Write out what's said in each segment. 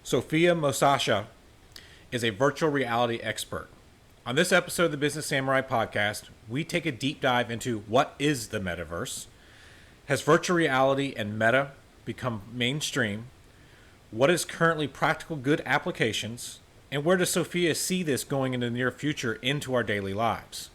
Sophia Moshasha is a virtual reality expert. On this episode of the Business Samurai podcast, we take a deep dive into what is the metaverse, has virtual reality and meta become mainstream, what is currently practical good applications, and where does Sophia see this going in the near future into our daily lives.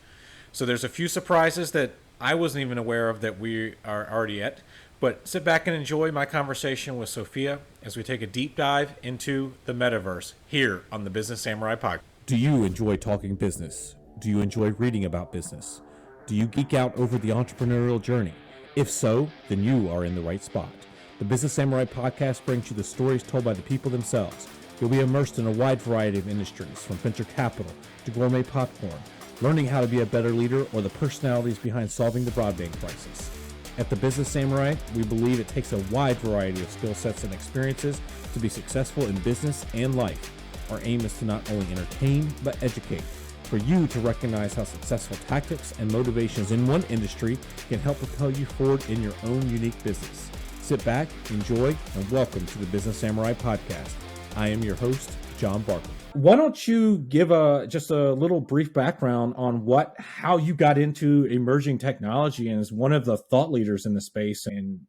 So there's a few surprises that I wasn't even aware of that we are already at. But sit back and enjoy my conversation with Sophia as we take a deep dive into the metaverse here on the Business Samurai podcast. Do you enjoy talking business? Do you enjoy reading about business? Do you geek out over the entrepreneurial journey? If so, then you are in the right spot. The Business Samurai podcast brings you the stories told by the people themselves. You'll be immersed in a wide variety of industries, from venture capital to gourmet popcorn, learning how to be a better leader, or the personalities behind solving the broadband crisis. At the Business Samurai, we believe it takes a wide variety of skill sets and experiences to be successful in business and life. Our aim is to not only entertain, but educate, for you to recognize how successful tactics and motivations in one industry can help propel you forward in your own unique business. Sit back, enjoy, and welcome to the Business Samurai podcast. I am your host, John Barker. Why don't you give just a little brief background on how you got into emerging technology and as one of the thought leaders in the space and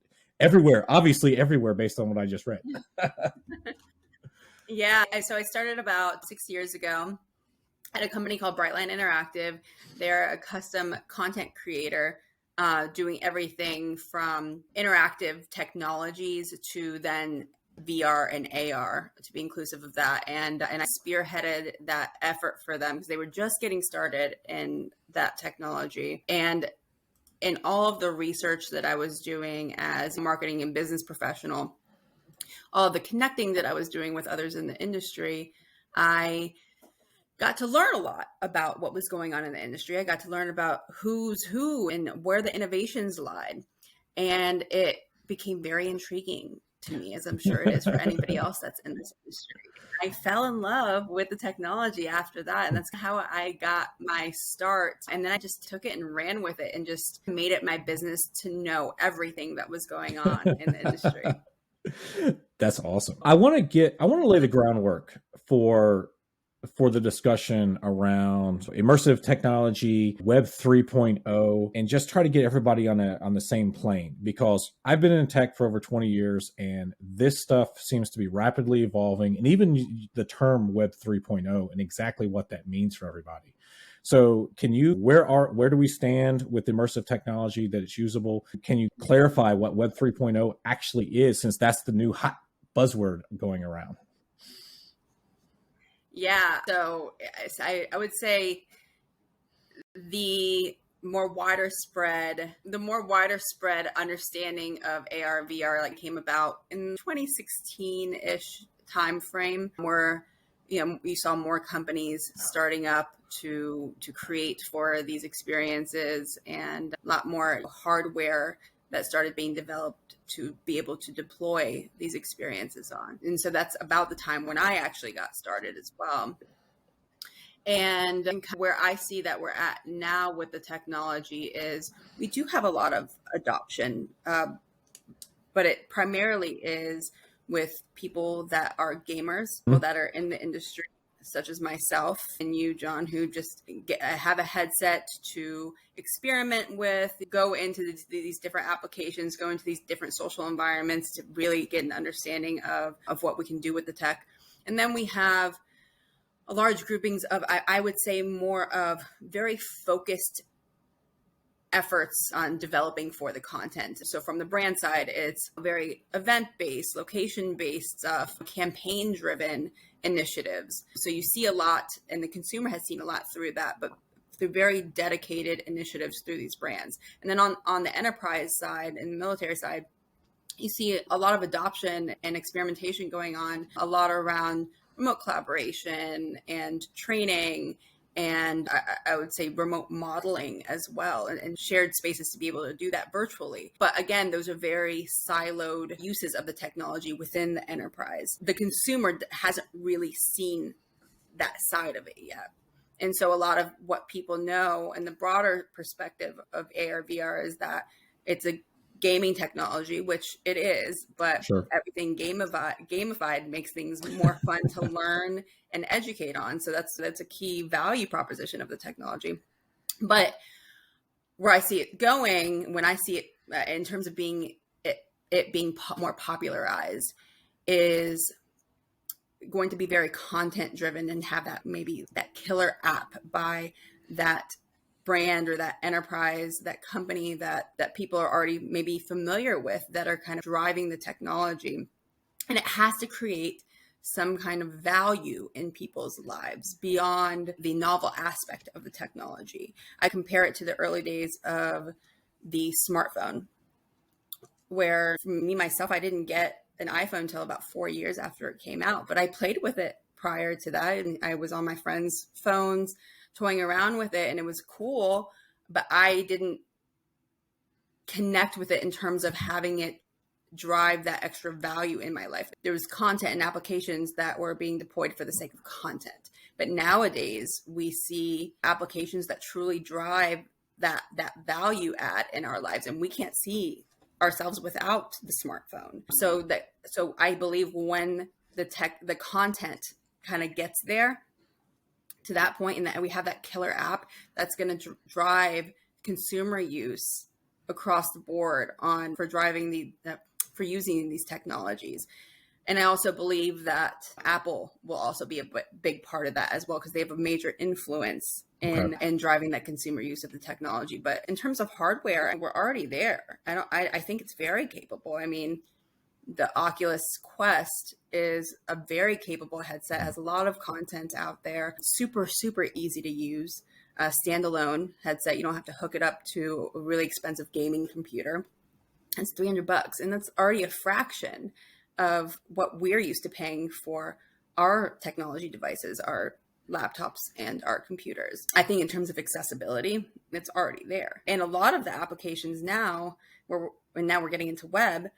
obviously everywhere based on what I just read. Yeah, so I started about 6 years ago at a company called Brightline Interactive. They're a custom content creator doing everything from interactive technologies to then VR and AR, to be inclusive of that. And I spearheaded that effort for them because they were just getting started in that technology. And in all of the research that I was doing as a marketing and business professional, all of the connecting that I was doing with others in the industry, I got to learn a lot about what was going on in the industry. I got to learn about who's who and where the innovations lied. And it became very intriguing to me, as I'm sure it is for anybody else that's in this industry. I fell in love with the technology after that. And that's how I got my start. And then I just took it and ran with it and just made it my business to know everything that was going on in the industry. That's awesome. I want to lay the groundwork for the discussion around immersive technology, Web 3.0, and just try to get everybody on the same plane, because I've been in tech for over 20 years and this stuff seems to be rapidly evolving, and even the term Web 3.0 and exactly what that means for everybody. So where do we stand with immersive technology that it's usable? Can you clarify what Web 3.0 actually is, since that's the new hot buzzword going around? Yeah, so I would say the more wider spread understanding of AR, VR came about in 2016-ish timeframe, where you saw more companies starting up to create for these experiences, and a lot more hardware that started being developed to be able to deploy these experiences on. And so that's about the time when I actually got started as well. And where I see that we're at now with the technology is we do have a lot of adoption, but it primarily is with people that are gamers, people that are in the industry, such as myself and you, John, who just have a headset to experiment with, go into these different applications, go into these different social environments to really get an understanding of what we can do with the tech. And then we have a large groupings of, I would say, more of very focused efforts on developing for the content. So from the brand side, it's very event-based, location-based stuff, campaign-driven initiatives. So you see a lot, and the consumer has seen a lot through that, but through very dedicated initiatives through these brands. And then on the enterprise side and the military side, you see a lot of adoption and experimentation going on, a lot around remote collaboration and training, and I would say remote modeling as well, and shared spaces to be able to do that virtually. But again, those are very siloed uses of the technology within the enterprise. The consumer hasn't really seen that side of it yet. And so a lot of what people know and the broader perspective of AR, VR is that it's a gaming technology, which it is, but Sure. everything gamified makes things more fun to learn and educate on. So that's a key value proposition of the technology. But where I see it going, when I see it in terms of it being more popularized, is going to be very content driven and have that maybe that killer app by that brand or that enterprise, that company that people are already maybe familiar with, that are kind of driving the technology. And it has to create some kind of value in people's lives beyond the novel aspect of the technology. I compare it to the early days of the smartphone, where for me, myself, I didn't get an iPhone until about 4 years after it came out, but I played with it prior to that. And I was on my friends' phones toying around with it, and it was cool, but I didn't connect with it in terms of having it drive that extra value in my life. There was content and applications that were being deployed for the sake of content. But nowadays we see applications that truly drive that value add in our lives, and we can't see ourselves without the smartphone. So I believe when the content kind of gets there to that point, and that we have that killer app that's going to drive consumer use across the board for using these technologies. And I also believe that Apple will also be a big part of that as well, because they have a major influence in driving that consumer use of the technology. But in terms of hardware, we're already there. I think it's very capable. I mean, the Oculus Quest is a very capable headset, has a lot of content out there, super, super easy to use, a standalone headset. You don't have to hook it up to a really expensive gaming computer. It's $300, and that's already a fraction of what we're used to paying for our technology devices, our laptops and our computers. I think in terms of accessibility, it's already there. And a lot of the applications now, we're getting into web,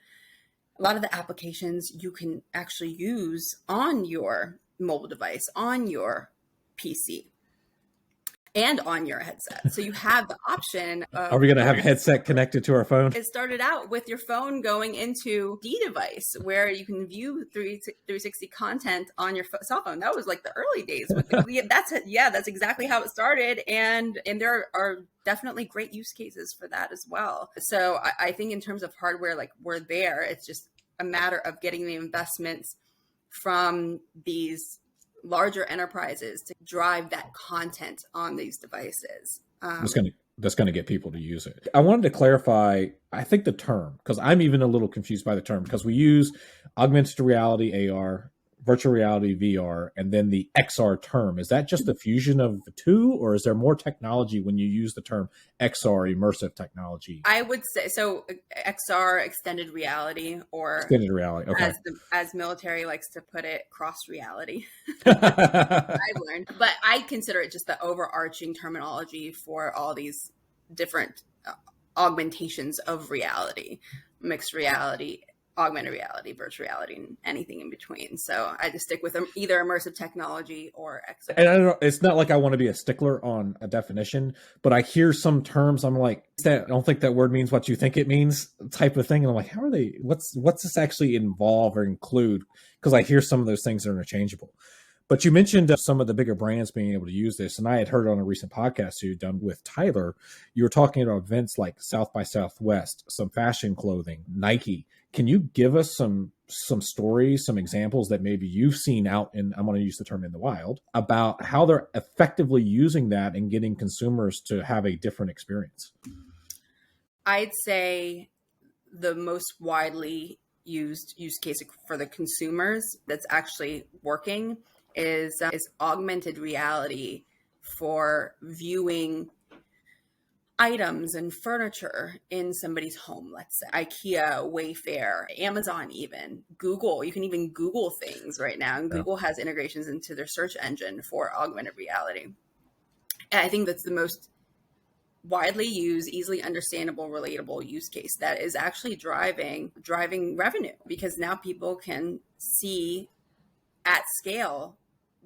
a lot of the applications you can actually use on your mobile device, on your PC, and on your headset. So you have the option of... Are we going to have a headset connected to our phone? It started out with your phone going into D device, where you can view 360 content on your cell phone. That was like the early days. That's exactly how it started. And there are definitely great use cases for that as well. So I think in terms of hardware, like, we're there. It's just a matter of getting the investments from these larger enterprises to drive that content on these devices. That's going to get people to use it. I wanted to clarify, I think the term, because I'm even a little confused by the term, because we use augmented reality, AR, virtual reality, VR, and then the XR term. Is that just the fusion of the two, or is there more technology when you use the term XR, immersive technology? I would say, so XR, extended reality, or extended reality, okay. As military likes to put it, cross reality. I've learned. But I consider it just the overarching terminology for all these different augmentations of reality, mixed reality, augmented reality, virtual reality, and anything in between. So I just stick with either immersive technology or XR. And I don't know, it's not like I want to be a stickler on a definition, but I hear some terms, I'm like, I don't think that word means what you think it means, type of thing. And I'm like, how are they, what's this actually involve or include? Because I hear some of those things are interchangeable. But you mentioned some of the bigger brands being able to use this. And I had heard on a recent podcast you'd done with Tyler, you were talking about events like South by Southwest, some fashion clothing, Nike. Can you give us some stories, some examples that maybe you've seen out in, I'm going to use the term, in the wild, about how they're effectively using that and getting consumers to have a different experience? I'd say the most widely used use case for the consumers that's actually working is augmented reality for viewing items and furniture in somebody's home. Let's say IKEA, Wayfair, Amazon, even Google. You can even Google things right now, and Google has integrations into their search engine for augmented reality. And I think that's the most widely used, easily understandable, relatable use case that is actually driving revenue, because now people can see at scale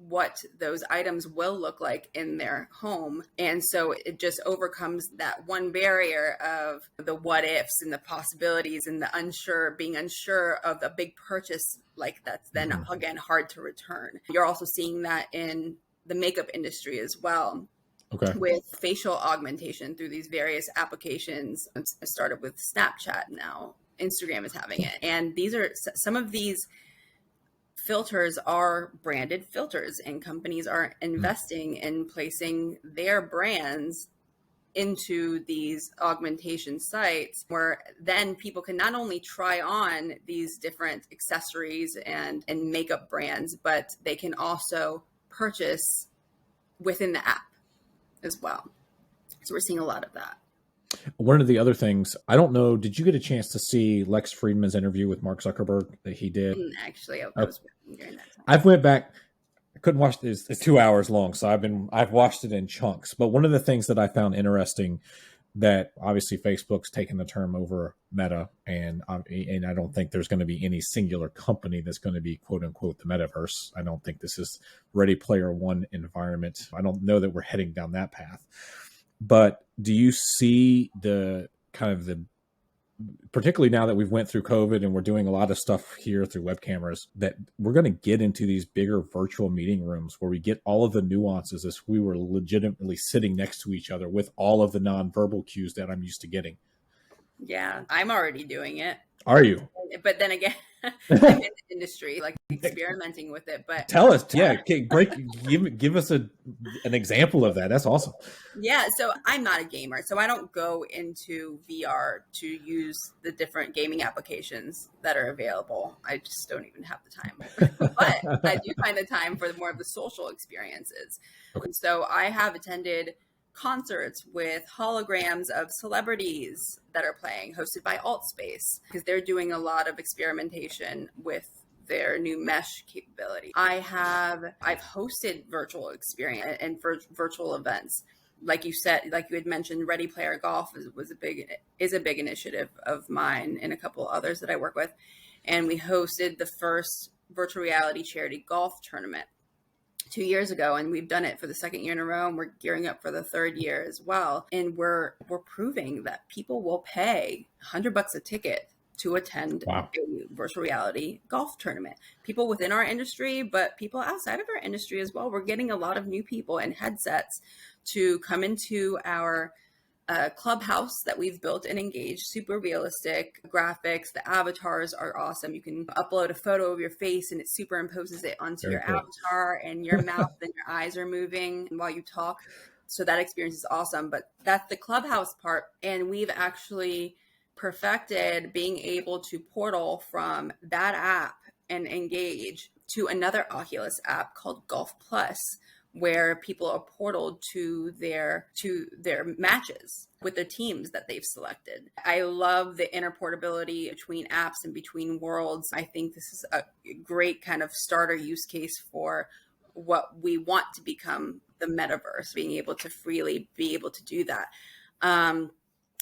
what those items will look like in their home. And so it just overcomes that one barrier of the what ifs and the possibilities and the being unsure of a big purchase like that's then again hard to return. You're also seeing that in the makeup industry as well. Okay. With facial augmentation through these various applications. It started with Snapchat, now Instagram is having it. And these are some of these filters are branded filters, and companies are investing in placing their brands into these augmentation sites, where then people can not only try on these different accessories and makeup brands, but they can also purchase within the app as well. So we're seeing a lot of that. One of the other things, I don't know, did you get a chance to see Lex Friedman's interview with Mark Zuckerberg that he did? Actually, I was during that time. I've went back. I couldn't watch this. It's 2 hours long, so I've watched it in chunks. But one of the things that I found interesting, that obviously Facebook's taken the term over Meta, and I don't think there's going to be any singular company that's going to be quote unquote the metaverse. I don't think this is Ready Player One environment. I don't know that we're heading down that path. But do you see the kind of the, particularly now that we've went through COVID and we're doing a lot of stuff here through web cameras, that we're going to get into these bigger virtual meeting rooms where we get all of the nuances as we were legitimately sitting next to each other with all of the nonverbal cues that I'm used to getting? Yeah, I'm already doing it. Are you? But then again, I'm in the industry, like experimenting with it. But tell us, give us an example of that. That's awesome. Yeah, so I'm not a gamer, so I don't go into VR to use the different gaming applications that are available. I just don't even have the time. But I do find the time for more of the social experiences. Okay. So I have attended concerts with holograms of celebrities that are playing, hosted by Altspace, because they're doing a lot of experimentation with their new mesh capability. I've hosted virtual experience and virtual events. Like you said, like you had mentioned, Ready Player Golf is a big initiative of mine and a couple others that I work with. And we hosted the first virtual reality charity golf tournament 2 years ago, and we've done it for the second year in a row, and we're gearing up for the third year as well. And we're proving that people will pay $100 a ticket to attend a virtual reality golf tournament. People within our industry, but people outside of our industry as well. We're getting a lot of new people in headsets to come into our clubhouse that we've built and engaged. Super realistic graphics. The avatars are awesome. You can upload a photo of your face and it superimposes it onto your avatar, and your mouth and your eyes are moving while you talk. So that experience is awesome. But that's the clubhouse part. And we've actually perfected being able to portal from that app and engage to another Oculus app called Golf Plus, where people are portaled to their matches with the teams that they've selected. I love the interportability between apps and between worlds. I think this is a great kind of starter use case for what we want to become the metaverse, being able to freely be able to do that.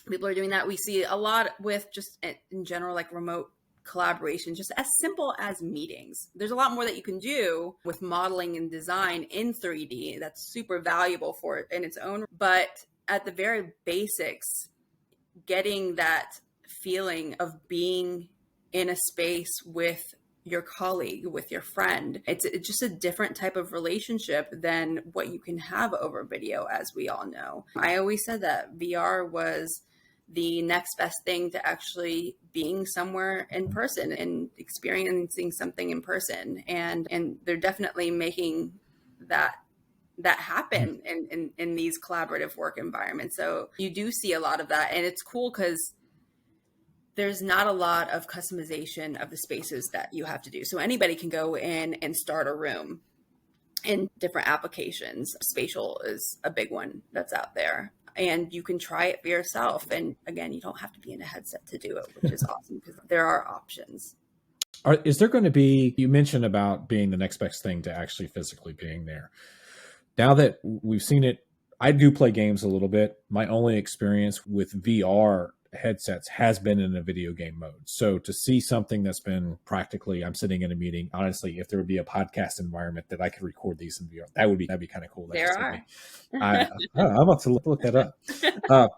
People are doing that. We see a lot with just in general, like remote collaboration, just as simple as meetings. There's a lot more that you can do with modeling and design in 3D that's super valuable for it in its own. But at the very basics, getting that feeling of being in a space with your colleague, with your friend, it's just a different type of relationship than what you can have over video, as we all know. I always said that VR was the next best thing to actually being somewhere in person and experiencing something in person. And they're definitely making that happen in these collaborative work environments. So you do see a lot of that. And it's cool because there's not a lot of customization of the spaces that you have to do. So anybody can go in and start a room in different applications. Spatial is a big one that's out there. And you can try it for yourself. And again, you don't have to be in a headset to do it, which is awesome because there are options. Is there going to be, you mentioned about being the next best thing to actually physically being there. Now that we've seen it, I do play games a little bit. My only experience with VR headsets has been in a video game mode. So to see something that's been practically, I'm sitting in a meeting, honestly, if there would be a podcast environment that I could record these in VR, that'd be kind of cool. That There just hit are. me. I'm about to look that up. Uh,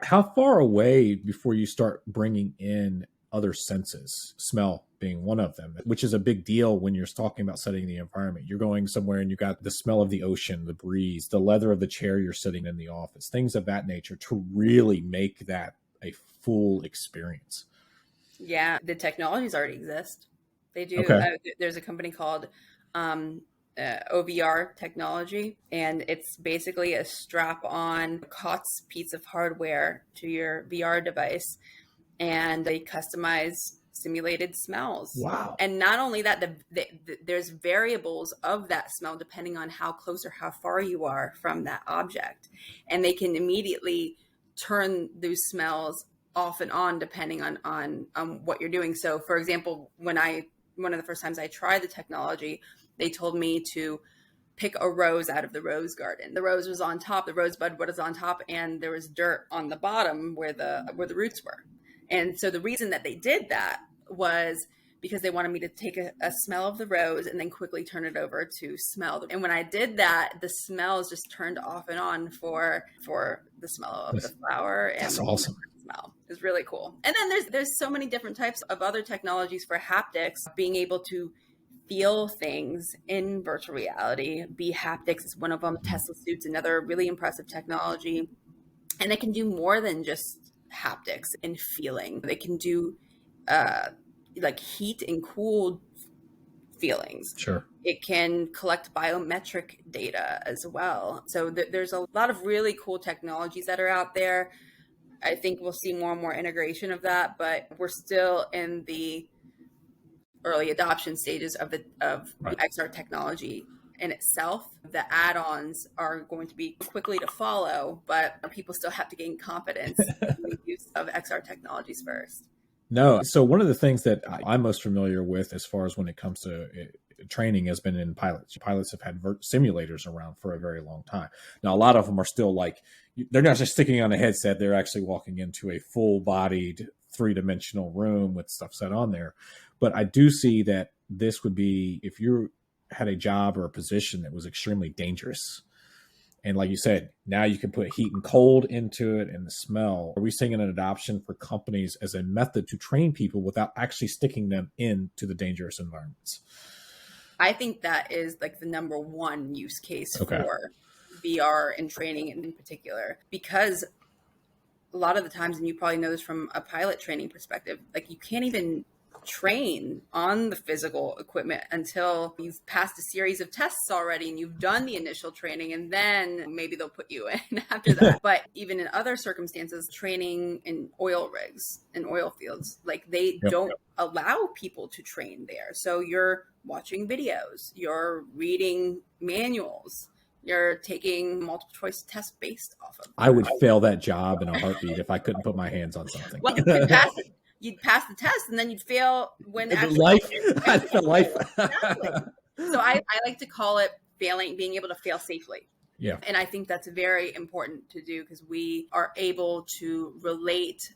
how far away before you start bringing in other senses, smell being one of them, which is a big deal when you're talking about setting the environment. You're going somewhere and you got the smell of the ocean, the breeze, the leather of the chair you're sitting in the office, things of that nature to really make that a full experience. Yeah, the technologies already exist. They do. Okay. There's a company called OVR technology, and it's basically a strap-on COTS piece of hardware to your VR device, and they customize simulated smells. Wow. And not only that, there's variables of that smell depending on how close or how far you are from that object, and they can immediately turn those smells off and on depending on what you're doing. So, for example, one of the first times I tried the technology, they told me to pick a rose out of the rose garden. The rose was on top, the rosebud was on top, and there was dirt on the bottom where the roots were. And so the reason that they did that was because they wanted me to take a smell of the rose and then quickly turn it over to smell. And when I did that, the smells just turned off and on for the smell of the flower. And that's awesome. Smell is really cool. And then there's so many different types of other technologies for haptics, being able to feel things in virtual reality. Be haptics is one of them. Tesla suits, another really impressive technology. And they can do more than just haptics and feeling. They can do like heat and cool feelings. Sure. It can collect biometric data as well. So there's a lot of really cool technologies that are out there. I think we'll see more and more integration of that, but we're still in the early adoption stages of Right. XR technology in itself. The add-ons are going to be quickly to follow, but people still have to gain confidence in the use of XR technologies first. No. So one of the things that I'm most familiar with as far as when it comes to training has been in pilots. Pilots have had simulators around for a very long time. Now, a lot of them are still like, they're not just sticking on a headset. They're actually walking into a full-bodied 3-dimensional room with stuff set on there. But I do see that this would be, if you had a job or a position that was extremely dangerous, and like you said, now you can put heat and cold into it and the smell. Are we seeing an adoption for companies as a method to train people without actually sticking them into the dangerous environments? I think that is like the number one use case Okay. for VR and training in particular, because a lot of the times, and you probably know this from a pilot training perspective, like you can't even train on the physical equipment until you've passed a series of tests already and you've done the initial training, and then maybe they'll put you in after that. But even in other circumstances, training in oil rigs and oil fields, like they don't allow people to train there. So you're watching videos, you're reading manuals, you're taking multiple choice tests based off of. I would fail that job in a heartbeat if I couldn't put my hands on something. Well, you'd pass the test, and then you'd fail when actually life. Exactly. So I like to call it failing, being able to fail safely. Yeah. And I think that's very important to do, because we are able to relate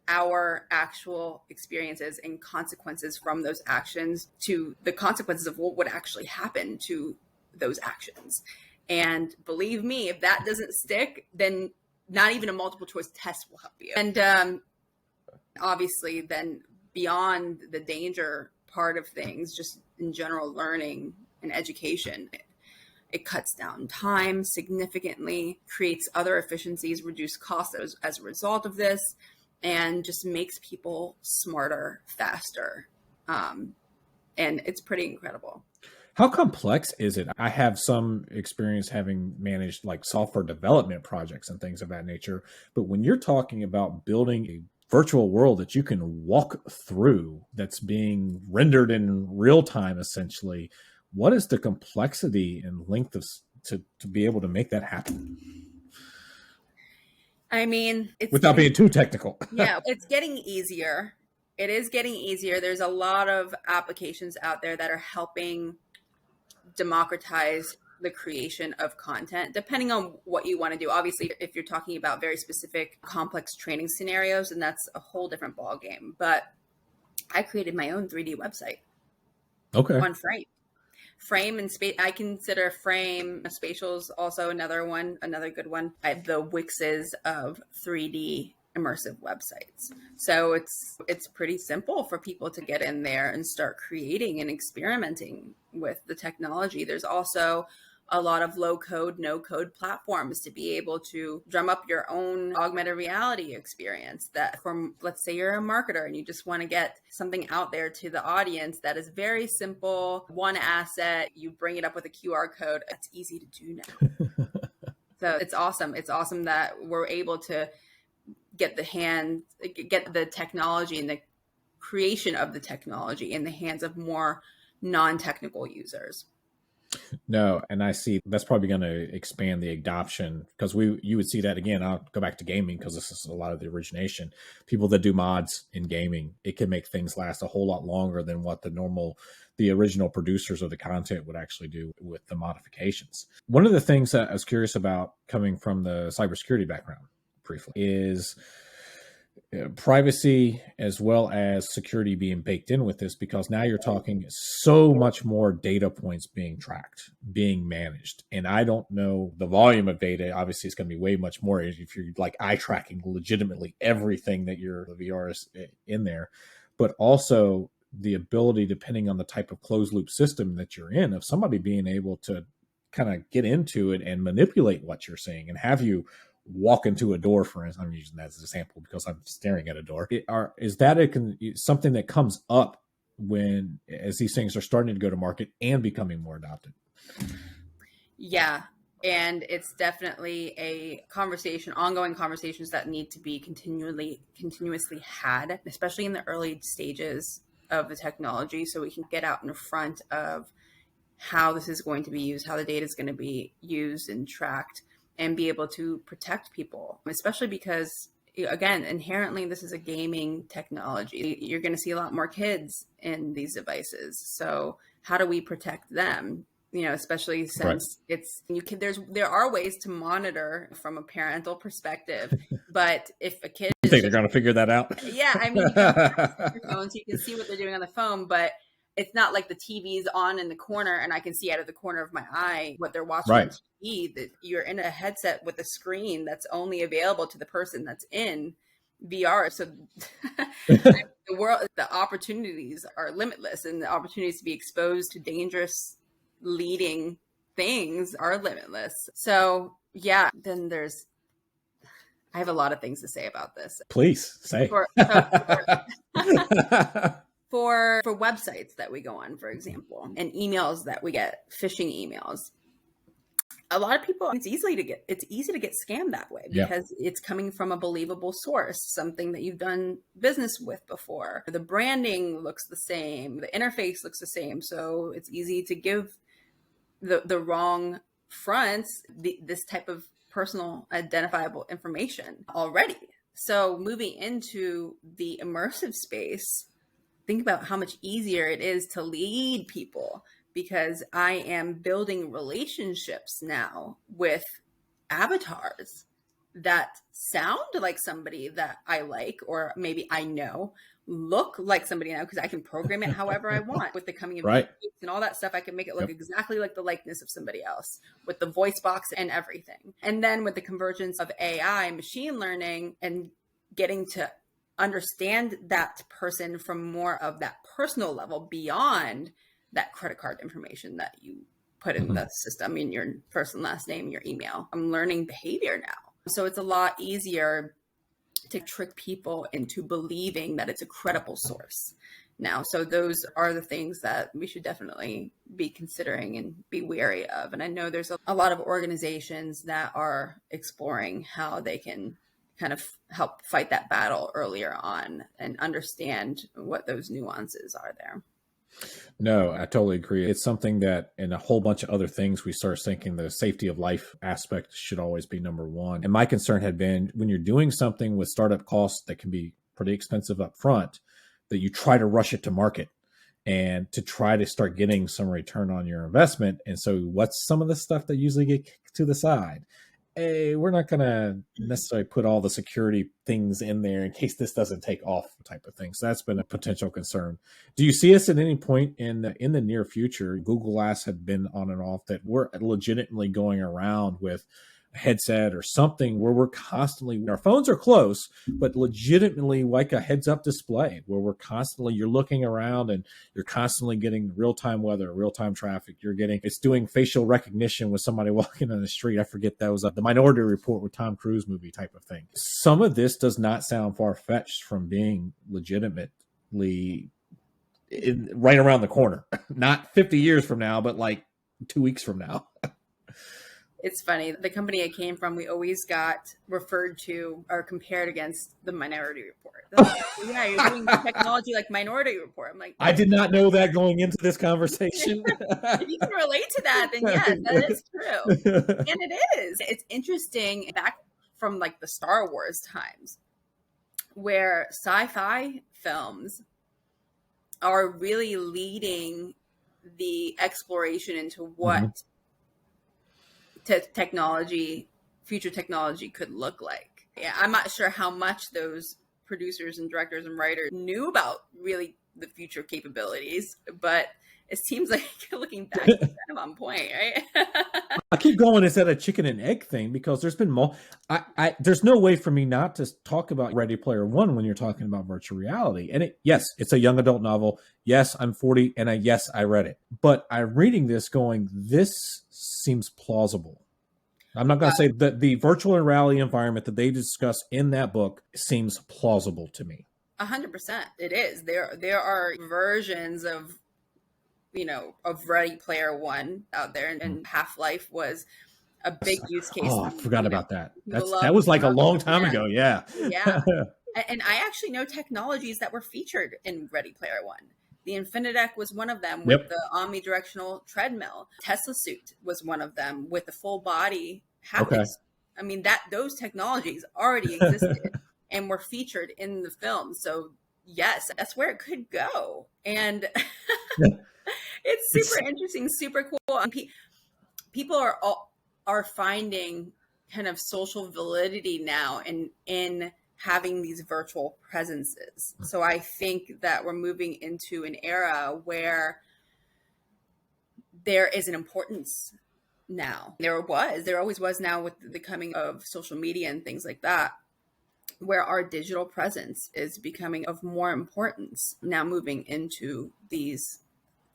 our actual experiences and consequences from those actions to the consequences of what would actually happen to those actions. And believe me, if that doesn't stick, then not even a multiple choice test will help you. And obviously then beyond the danger part of things, just in general learning and education, it cuts down time significantly, creates other efficiencies, reduce costs as a result of this, and just makes people smarter, faster. And it's pretty incredible. How complex is it? I have some experience having managed like software development projects and things of that nature. But when you're talking about building a virtual world that you can walk through, that's being rendered in real time, essentially, what is the complexity and length of to be able to make that happen? I mean, it's without being too technical. Yeah, it's getting easier. It is getting easier. There's a lot of applications out there that are helping democratize the creation of content, depending on what you want to do. Obviously, if you're talking about very specific, complex training scenarios, and that's a whole different ballgame. But I created my own 3D website on Frame and space. I consider Frame, Spatial's also another good one. The Wixes of 3D immersive websites. So it's pretty simple for people to get in there and start creating and experimenting with the technology. There's also a lot of low code, no code platforms to be able to drum up your own augmented reality experience that from, let's say you're a marketer and you just want to get something out there to the audience that is very simple, one asset, you bring it up with a QR code. It's easy to do now. So it's awesome. It's awesome that we're able to get the technology and the creation of the technology in the hands of more non-technical users. No, and I see that's probably going to expand the adoption, because you would see that again. I'll go back to gaming because this is a lot of the origination. People that do mods in gaming, it can make things last a whole lot longer than what the original producers of the content would actually do with the modifications. One of the things that I was curious about, coming from the cybersecurity background briefly, is privacy as well as security being baked in with this, because now you're talking so much more data points being tracked, being managed. And I don't know the volume of data. Obviously, it's going to be way much more if you're like eye tracking legitimately everything that your VR is in there, but also the ability, depending on the type of closed loop system that you're in, of somebody being able to kind of get into it and manipulate what you're seeing and have you walk into a door, for instance. I'm using that as an example because I'm staring at a door. Is that something that comes up as these things are starting to go to market and becoming more adopted? Yeah. And it's definitely a ongoing conversations that need to be continuously had, especially in the early stages of the technology, so we can get out in front of how this is going to be used, how the data is going to be used and tracked, and be able to protect people, especially because, again, inherently, this is a gaming technology. You're going to see a lot more kids in these devices. So how do we protect them? Especially since there are ways to monitor from a parental perspective, but if a kid you think they're going to figure that out? Yeah, I mean, you can have your phone so you can see what they're doing on the phone, but it's not like the TV's on in the corner and I can see out of the corner of my eye what they're watching on TV. That you're in a headset with a screen that's only available to the person that's in VR. So the opportunities are limitless, and the opportunities to be exposed to dangerous leading things are limitless. So yeah, then I have a lot of things to say about this. Please say. For websites that we go on, for example, and emails that we get, phishing emails, a lot of people, it's easy to get scammed that way because it's coming from a believable source, something that you've done business with before. The branding looks the same, the interface looks the same, so it's easy to give the wrong fronts this type of personal identifiable information already. So moving into the immersive space, think about how much easier it is to lead people, because I am building relationships now with avatars that sound like somebody that I like, or maybe I know, look like somebody now, because I can program it however I want with the coming of and all that stuff. I can make it look exactly like the likeness of somebody else with the voice box and everything. And then with the convergence of AI, machine learning, and getting to understand that person from more of that personal level beyond that credit card information that you put in the system, in your first and last name, your email. I'm learning behavior now. So it's a lot easier to trick people into believing that it's a credible source now. So those are the things that we should definitely be considering and be wary of. And I know there's a lot of organizations that are exploring how they can kind of help fight that battle earlier on and understand what those nuances are there. No, I totally agree. It's something that, in a whole bunch of other things, we start thinking the safety of life aspect should always be number one. And my concern had been, when you're doing something with startup costs that can be pretty expensive up front, that you try to rush it to market and to try to start getting some return on your investment. And so what's some of the stuff that usually get kicked to the side? Hey, we're not going to necessarily put all the security things in there in case this doesn't take off, type of thing. So that's been a potential concern. Do you see us at any point in the near future? Google Glass had been on and off that we're legitimately going around with a headset or something where we're constantly, our phones are close, but legitimately like a heads up display where we're constantly, you're looking around and you're constantly getting real-time weather, real-time traffic. It's doing facial recognition with somebody walking on the street. I forget, that was the Minority Report with Tom Cruise movie type of thing. Some of this does not sound far-fetched from being legitimately right around the corner. Not 50 years from now, but like 2 weeks from now. It's funny. The company I came from, we always got referred to or compared against the Minority Report. Like, yeah, you're doing technology like Minority Report. I'm like, I did not know that going into this conversation. If you can relate to that, then yes, that is true. And it is. It's interesting back from like the Star Wars times where sci-fi films are really leading the exploration into what technology, future technology could look like. Yeah, I'm not sure how much those producers and directors and writers knew about really the future capabilities, but it seems like looking back, it's kind of on point, right? I keep going, is that a chicken and egg thing? Because there's been there's no way for me not to talk about Ready Player One when you're talking about virtual reality. And yes, it's a young adult novel. Yes, I'm 40, and yes, I read it. But I'm reading this going, this seems plausible. I'm not going to say that the virtual reality environment that they discuss in that book seems plausible to me. 100%, it is. There are versions of Ready Player One out there, and Half-Life was a big use case. Oh, I forgot about that. That That was like a long time ago. Yeah. Yeah. And I actually know technologies that were featured in Ready Player One. The Infinideck was one of them with the omnidirectional treadmill. Tesla suit was one of them with the full body haptics. Okay. I mean, those technologies already existed and were featured in the film. So yes, that's where it could go. And it's super interesting, super cool. And people are finding kind of social validity now in having these virtual presences. So I think that we're moving into an era where there is an importance now. There always was now with the coming of social media and things like that, where our digital presence is becoming of more importance now, moving into these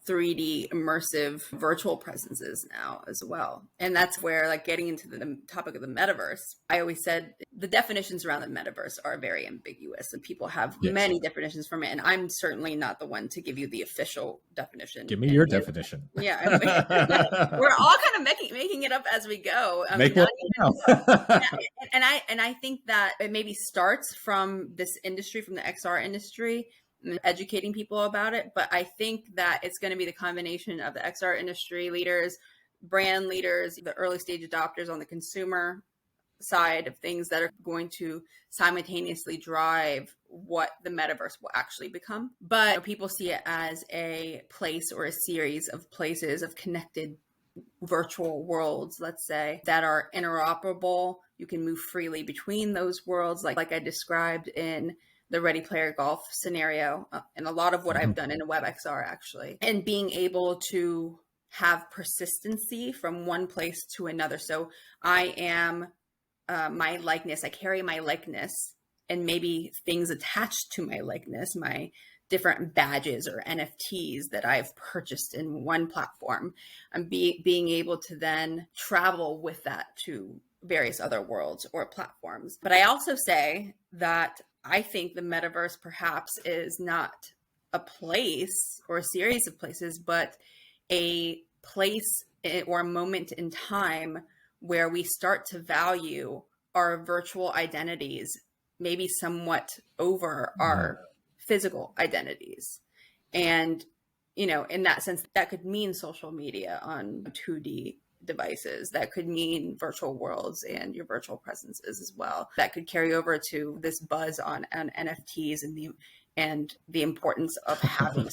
3D immersive virtual presences now as well. And that's where, like, getting into the topic of the metaverse, I always said the definitions around the metaverse are very ambiguous and people have many definitions from it. And I'm certainly not the one to give you the official definition. Give me your definition. Yeah. We're all kind of making it up as we go. Make one now. And I think that it maybe starts from this industry, from the XR industry, educating people about it. But I think that it's going to be the combination of the XR industry leaders, brand leaders, the early stage adopters on the consumer side of things that are going to simultaneously drive what the metaverse will actually become. But people see it as a place or a series of places of connected virtual worlds, let's say, that are interoperable. You can move freely between those worlds, like I described in the Ready Player Golf scenario, and a lot of what I've done in a WebXR actually, and being able to have persistency from one place to another. So I am my likeness, I carry my likeness and maybe things attached to my likeness, my different badges or NFTs that I've purchased in one platform. I'm being able to then travel with that to various other worlds or platforms. But I also say that I think the metaverse perhaps is not a place or a series of places, but a place or a moment in time where we start to value our virtual identities, maybe somewhat over our physical identities. And, in that sense, that could mean social media on 2D devices. That could mean virtual worlds and your virtual presences as well. That could carry over to this buzz on NFTs and the and the importance of having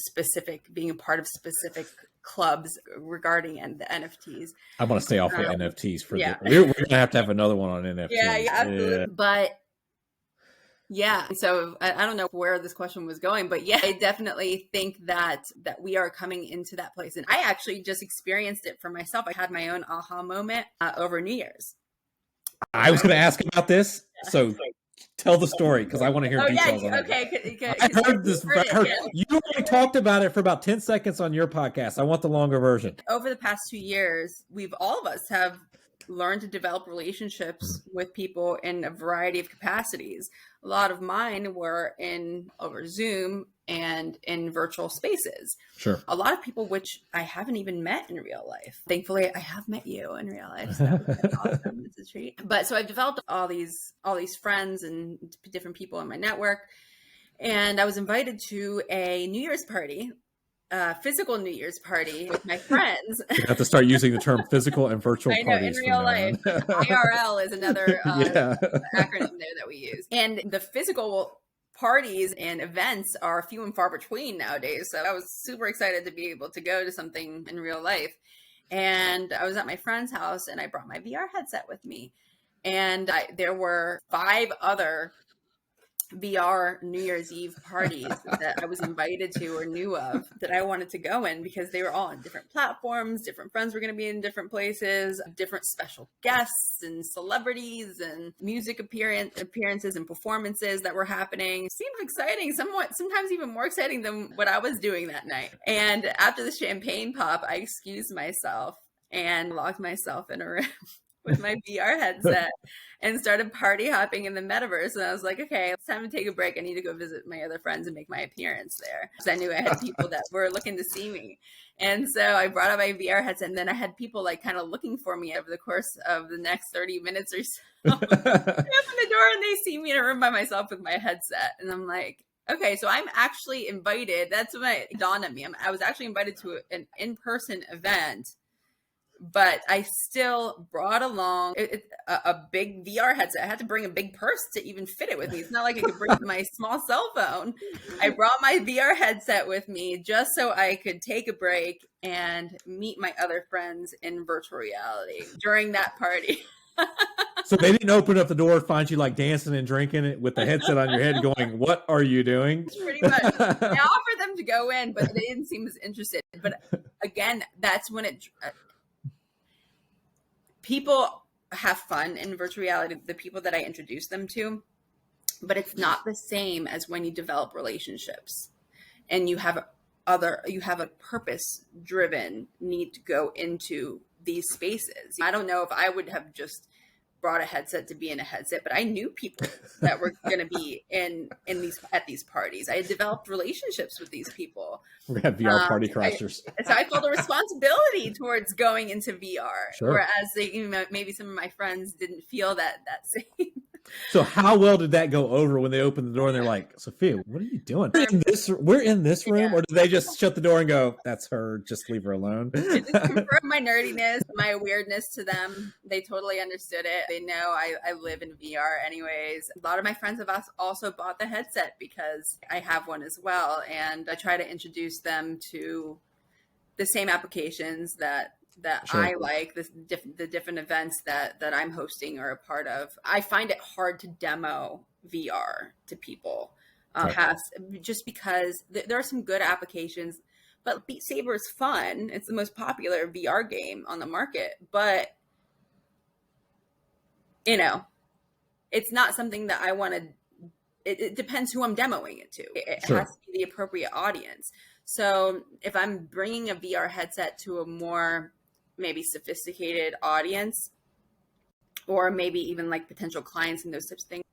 being a part of specific clubs regarding the NFTs. I want to stay off of NFTs for yeah. we're going to have to have another one on NFTs. Yeah, absolutely. Yeah. But yeah, so I don't know where this question was going, but yeah, I definitely think that we are coming into that place. And I actually just experienced it for myself. I had my own aha moment over New Year's. I was going to ask about this. Yeah. So tell the story, because I want to hear details on it. Okay. I heard this. You only talked about it for about 10 seconds on your podcast. I want the longer version. Over the past 2 years, all of us have learned to develop relationships with people in a variety of capacities. A lot of mine were over Zoom and in virtual spaces. Sure. A lot of people which I haven't even met in real life. Thankfully, I have met you in real life. So that's awesome. It's a treat. But so I've developed all these friends and different people in my network. And I was invited to a New Year's party, physical New Year's party with my friends. You have to start using the term physical and virtual I know, parties in real life. IRL is another acronym there that we use. And the physical parties and events are few and far between nowadays. So I was super excited to be able to go to something in real life. And I was at my friend's house and I brought my VR headset with me. And there were 5 other VR New Year's Eve parties that I was invited to or knew of that I wanted to go in, because they were all on different platforms. Different friends were going to be in different places, different special guests and celebrities and music appearances and performances that were happening. It seemed exciting, sometimes even more exciting than what I was doing that night. And after the champagne pop, I excused myself and locked myself in a room with my VR headset and started party hopping in the metaverse. And I was like, okay, it's time to take a break. I need to go visit my other friends and make my appearance there. Because I knew I had people that were looking to see me. And so I brought out my VR headset, and then I had people like kind of looking for me over the course of the next 30 minutes or so. They open the door and they see me in a room by myself with my headset. And I'm like, okay, so I'm actually invited. That's when it dawned on me. I was actually invited to an in-person event, but I still brought along a big VR headset. I had to bring a big purse to even fit it with me. It's not like I could bring my small cell phone. I brought my VR headset with me just so I could take a break and meet my other friends in virtual reality during that party. So they didn't open up the door and find you like dancing and drinking it with the headset on your head going, what are you doing? Pretty much. I offered them to go in, but they didn't seem as interested. But again, that's when people have fun in virtual reality, the people that I introduce them to, but it's not the same as when you develop relationships and you have a purpose-driven need to go into these spaces. I don't know if I would have just brought a headset to be in a headset, but I knew people that were going to be at these parties. I had developed relationships with these people. We have VR party crashers. So I felt a responsibility towards going into VR, sure. Whereas maybe some of my friends didn't feel that same. So how well did that go over when they opened the door and they're like, Sophia, what are you doing? We're in this room? Yeah. Or did they just shut the door and go, that's her, just leave her alone? It just confirmed my nerdiness, my weirdness to them. They totally understood it. They know I live in VR anyways. A lot of my friends have also bought the headset because I have one as well. And I try to introduce them to the same applications that sure. I like, the different events that I'm hosting or a part of. I find it hard to demo VR to people, just because there are some good applications, but Beat Saber is fun. It's the most popular VR game on the market, but it's not something that I want to. It depends who I'm demoing it to. It sure. has to be the appropriate audience. So if I'm bringing a VR headset to a more maybe sophisticated audience, or maybe even like potential clients and those types of things,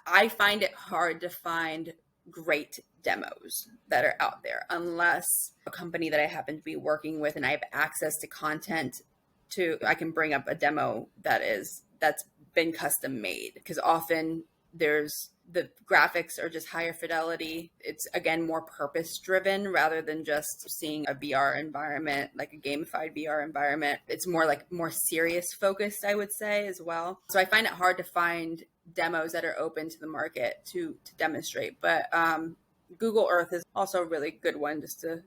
I find it hard to find great demos that are out there unless a company that I happen to be working with and I have access to content I can bring up a demo that's been custom made, because often the graphics are just higher fidelity. It's, again, more purpose driven rather than just seeing a VR environment, like a gamified VR environment. It's more serious focused, I would say, as well. So I find it hard to find demos that are open to the market to demonstrate. But Google Earth is also a really good one just to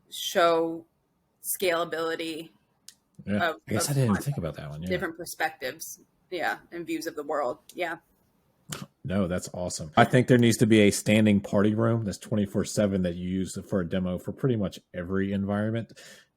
show scalability Yeah, of, I guess I didn't even think about that one. Yeah. different perspectives, yeah, and views of the world. Yeah. No, that's awesome. I think there needs to be a standing party room that's 24/7 that you use for a demo for pretty much every environment.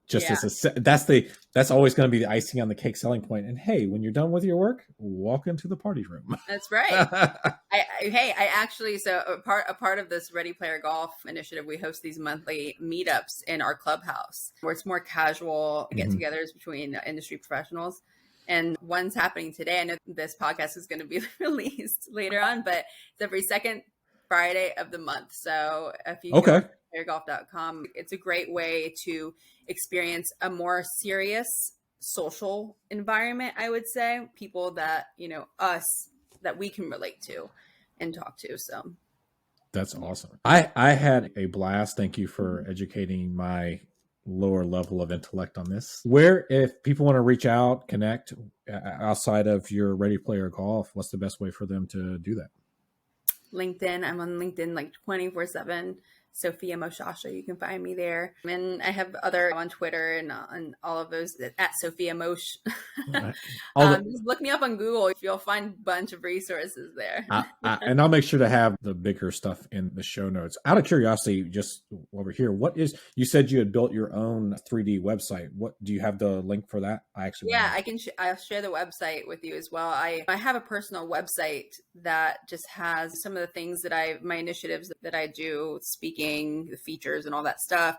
Just Yeah. as that's always going to be the icing on the cake selling point. And hey, when you're done with your work, walk into the party room. That's right. I actually, so a part of this Ready Player Golf initiative, we host these monthly meetups in our clubhouse where it's more casual get-togethers between industry professionals. And one's happening today. I know this podcast is going to be released later on, but it's every second Friday of the month. So if you go to playergolf.com, it's a great way to experience a more serious social environment, I would say. People that, us, that we can relate to and talk to. So that's awesome. I had a blast. Thank you for educating my lower level of intellect on this. Where, if people want to reach out, connect outside of your Ready Player Golf, what's the best way for them to do that? LinkedIn. I'm on LinkedIn like 24/7. Sophia Moshasha. You can find me there. And I have other on Twitter and on all of those at Sophia Mosh. Right. Just look me up on Google. You'll find a bunch of resources there. And I'll make sure to have the bigger stuff in the show notes. Out of curiosity, just over here, you said you had built your own 3D website. What do you have the link for that? I'll share the website with you as well. I have a personal website that just has some of the things that my initiatives that I do, speaking, the features and all that stuff.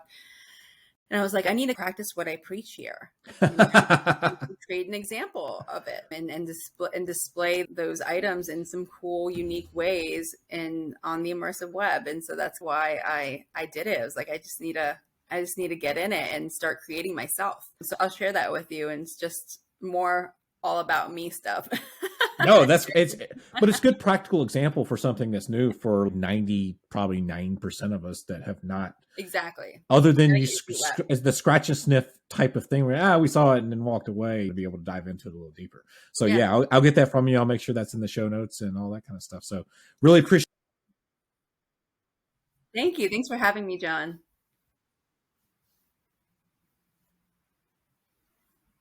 And I was like, I need to practice what I preach here. Create an example of it and display those items in some cool, unique ways on the immersive web. And so that's why I did it. I was like, I just need to get in it and start creating myself. So I'll share that with you. And it's just more all about me stuff. No, but it's good practical example for something that's new for probably 9% of us that have not. Exactly. Other than the scratch and sniff type of thing where we saw it and then walked away, to be able to dive into it a little deeper. So yeah, I'll get that from you. I'll make sure that's in the show notes and all that kind of stuff. So really appreciate. Thank you. Thanks for having me, John.